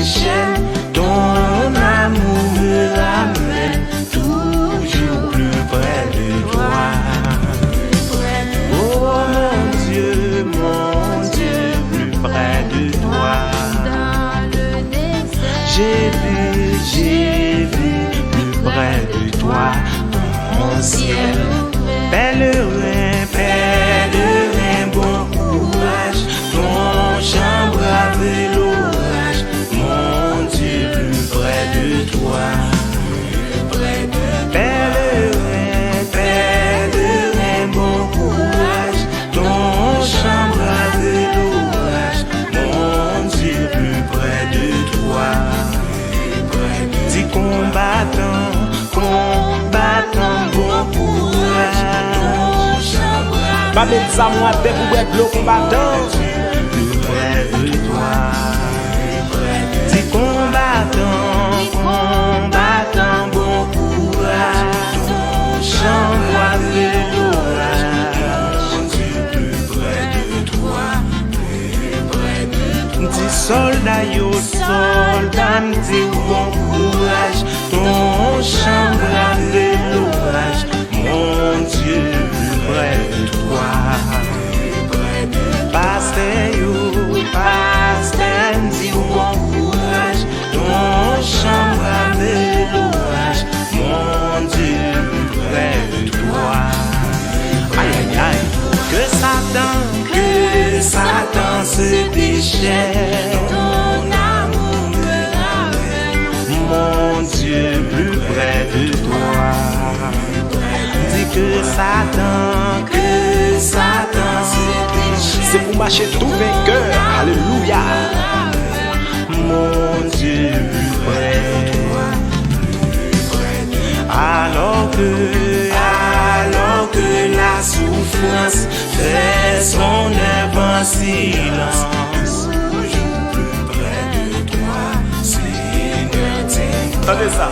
déchaîne. Ton amour me ramène toujours plus près de toi. Oh mon Dieu, plus près de toi. J'ai vu plus près de toi ton ciel. Pèlerin, bon courage, ton chant brave l'orage. Mon Dieu, plus près de toi. Pèlerin, bon courage, ton chant brave l'orage. Mon Dieu, plus près de toi. Dis combattant, bon courage. Pas mettre ça moi tête pour être le combattant. Plus près de toi. Dis combattant, bon courage. Ton chant brave l'orage. Mon Dieu, plus près de toi. Dis soldat, dis bon courage. Ton chant brave l'orage. Mon Dieu, plus près de toi. Pasteur, dis bon courage. Ton chant brave l'orage. Mon Dieu, plus près de toi. Aïe, aïe, aïe. Que Satan se déchaîne. Ton amour me ramène. Mon Dieu, plus près de toi. Dis que Satan se déchaîne. C'est pour marcher tout vainqueur. Alléluia. Mon Dieu, plus près de toi. Alors que la souffrance fait son œuvre en silence. Toujours plus près de toi, Seigneur, Attendez ça.